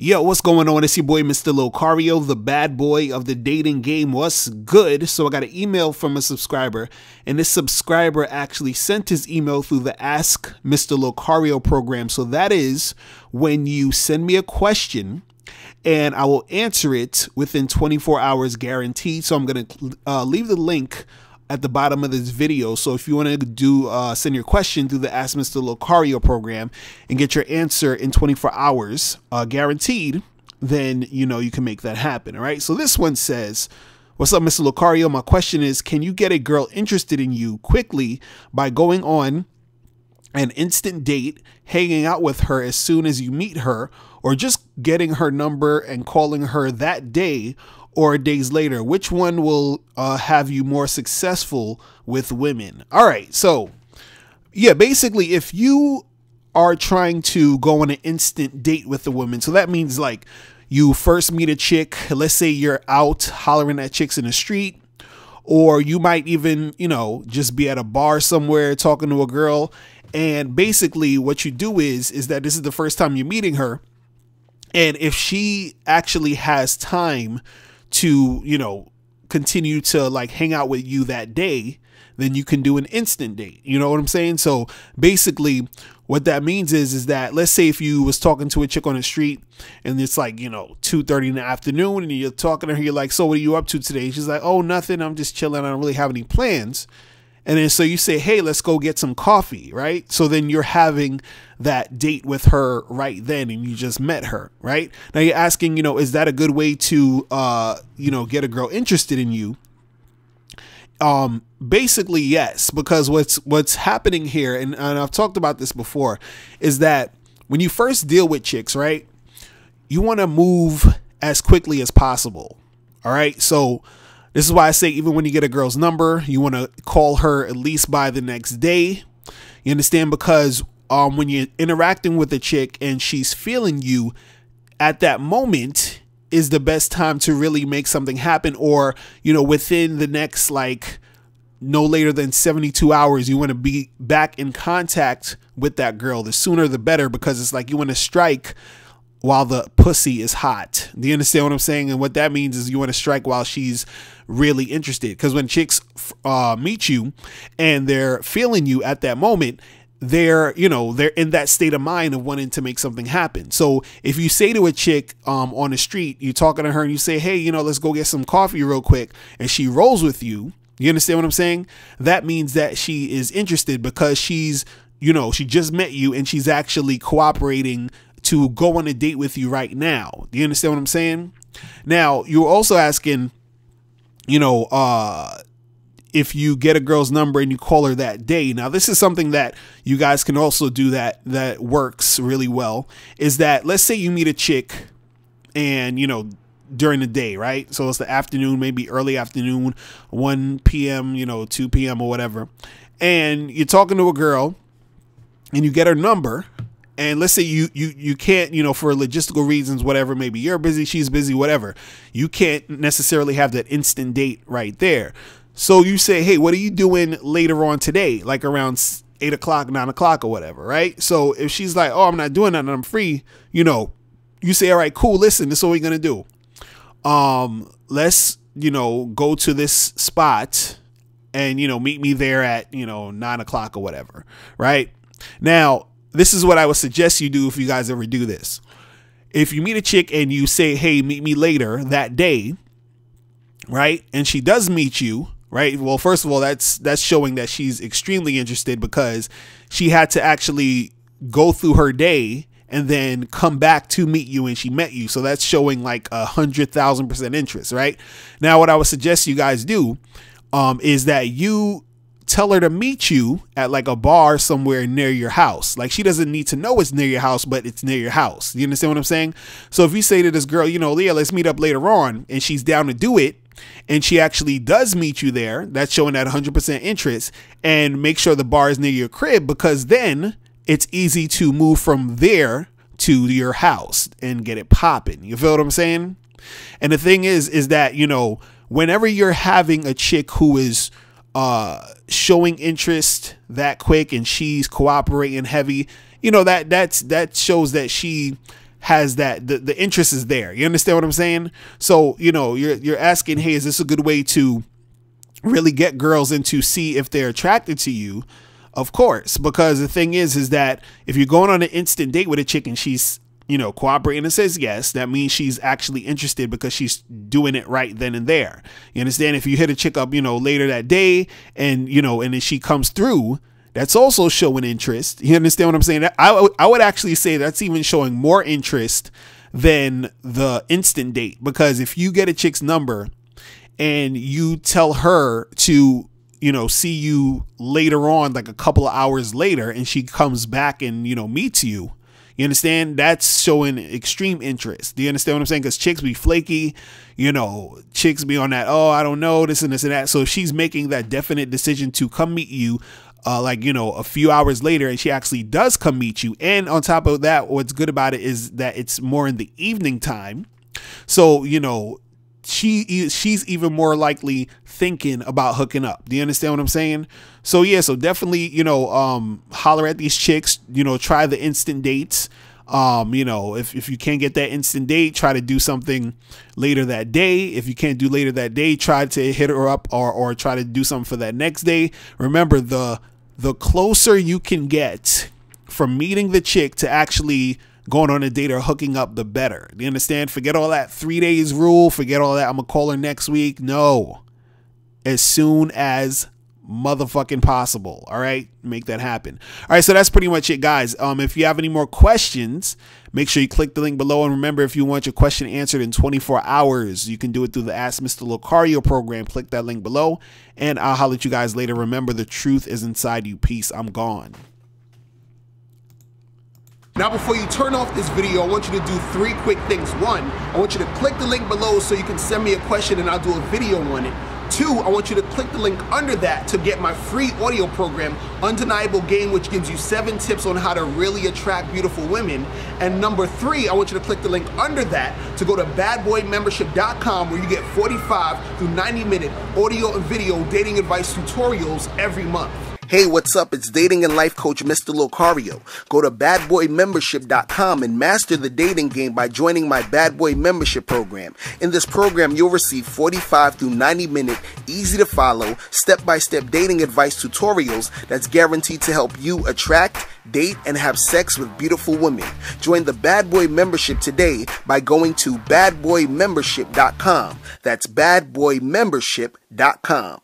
Yo, what's going on? It's your boy, Mr. Locario, the bad boy of the dating game. What's good? So I got an email from a subscriber, and this subscriber actually sent his email through the Ask Mr. Locario program. So that is when you send me a question, and I will answer it within 24 hours guaranteed. So I'm going to leave the link at the bottom of this video. So if you want to send your question through the Ask Mr. Locario program and get your answer in 24 hours guaranteed, then you can make that happen. All right. So this one says, "What's up, Mr. Locario? My question is, can you get a girl interested in you quickly by going on an instant date, hanging out with her as soon as you meet her, or just getting her number and calling her that day or days later? Which one will have you more successful with women?" All right. So yeah, basically, if you are trying to go on an instant date with a woman, so that means like you first meet a chick, let's say you're out hollering at chicks in the street, or you might even, just be at a bar somewhere talking to a girl. And basically what you do is that this is the first time you're meeting her. And if she actually has time to, continue to like hang out with you that day, then you can do an instant date. You know what I'm saying? So basically what that means is that, let's say if you was talking to a chick on the street and it's like, 2:30 in the afternoon, and you're talking to her, you're like, "So what are you up to today?" She's like, "Oh, nothing. I'm just chilling. I don't really have any plans." And then so you say, "Hey, let's go get some coffee," right? So then you're having that date with her right then, and you just met her, right? Now you're asking, is that a good way to, get a girl interested in you? Basically, yes, because what's happening here, and I've talked about this before, is that when you first deal with chicks, right, you want to move as quickly as possible. All right. So this is why I say, even when you get a girl's number, you want to call her at least by the next day. You understand? Because when you're interacting with a chick and she's feeling you, at that moment is the best time to really make something happen. Or, within the next, like, no later than 72 hours, you want to be back in contact with that girl. The sooner the better, because it's like you want to strike while the pussy is hot. Do you understand what I'm saying? And what that means is you want to strike while she's really interested. Because when chicks meet you and they're feeling you at that moment, they're in that state of mind of wanting to make something happen. So if you say to a chick on the street, you're talking to her and you say, "Hey, let's go get some coffee real quick," and she rolls with you, you understand what I'm saying? That means that she is interested, because she's, she just met you and she's actually cooperating to go on a date with you right now. Do you understand what I'm saying? Now, you're also asking, if you get a girl's number and you call her that day. Now, this is something that you guys can also do that works really well, is that, let's say you meet a chick and, during the day, right? So it's the afternoon, maybe early afternoon, 1 p.m., 2 p.m. or whatever. And you're talking to a girl and you get her number. And let's say you can't, for logistical reasons, whatever, maybe you're busy, she's busy, whatever. You can't necessarily have that instant date right there. So you say, "Hey, what are you doing later on today?" Like around 8 o'clock, 9 o'clock or whatever, right? So if she's like, "Oh, I'm not doing that and I'm free," you say, "All right, cool. Listen, this is what we're going to do. Let's, go to this spot and, meet me there at, 9 o'clock or whatever." Right now, this is what I would suggest you do if you guys ever do this. If you meet a chick and you say, "Hey, meet me later that day," right? And she does meet you, right? Well, first of all, that's showing that she's extremely interested, because she had to actually go through her day and then come back to meet you, and she met you. So that's showing like 100,000% interest, right? Now, what I would suggest you guys do is that you tell her to meet you at like a bar somewhere near your house. Like, she doesn't need to know it's near your house, but it's near your house. You understand what I'm saying? So if you say to this girl, "Leah, let's meet up later on," and she's down to do it, and she actually does meet you there, that's showing that 100% interest. And make sure the bar is near your crib, because then it's easy to move from there to your house and get it popping. You feel what I'm saying? And the thing is that, whenever you're having a chick who is showing interest that quick and she's cooperating heavy, that shows that she has that the interest is there. You understand what I'm saying? So, you know, you're asking, hey, is this a good way to really get girls in to see if they're attracted to you? Of course, because the thing is that if you're going on an instant date with a chick and she's, you know, cooperating and says yes, that means she's actually interested because she's doing it right then and there. You understand? If you hit a chick up, you know, later that day and, you know, and then she comes through, that's also showing interest. You understand what I'm saying? I would actually say that's even showing more interest than the instant date, because if you get a chick's number and you tell her to, you know, see you later on, like a couple of hours later, and she comes back and, you know, meets you, you understand? That's showing extreme interest. Do you understand what I'm saying? Because chicks be flaky, you know, chicks be on that, oh, I don't know, this and this and that. So if she's making that definite decision to come meet you, like, you know, a few hours later, and she actually does come meet you. And on top of that, what's good about it is that it's more in the evening time. So, you know, she's even more likely thinking about hooking up. Do you understand what I'm saying? So yeah, so definitely, you know, holler at these chicks, you know, try the instant dates. You know, if you can't get that instant date, try to do something later that day. If you can't do later that day, try to hit her up or try to do something for that next day. Remember, the closer you can get from meeting the chick to actually going on a date or hooking up, the better. Do you understand? Forget all that 3 days rule. Forget all that, I'm gonna call her next week. No, as soon as motherfucking possible. All right, make that happen. All right, so that's pretty much it, guys. If you have any more questions, make sure you click the link below, and remember, if you want your question answered in 24 hours, you can do it through the Ask Mr. Locario program. Click that link below, and I'll holler at you guys later. Remember, the truth is inside you. Peace. I'm gone. Now, before you turn off this video, I want you to do 3 quick things. 1, I want you to click the link below so you can send me a question and I'll do a video on it. 2, I want you to click the link under that to get my free audio program, Undeniable Game, which gives you 7 tips on how to really attract beautiful women. And number 3, I want you to click the link under that to go to badboymembership.com, where you get 45 through 90-minute audio and video dating advice tutorials every month. Hey, what's up? It's dating and life coach Mr. Locario. Go to badboymembership.com and master the dating game by joining my Bad Boy membership program. In this program, you'll receive 45 through 90-minute, easy to follow, step-by-step dating advice tutorials that's guaranteed to help you attract, date, and have sex with beautiful women. Join the Bad Boy membership today by going to badboymembership.com. That's badboymembership.com.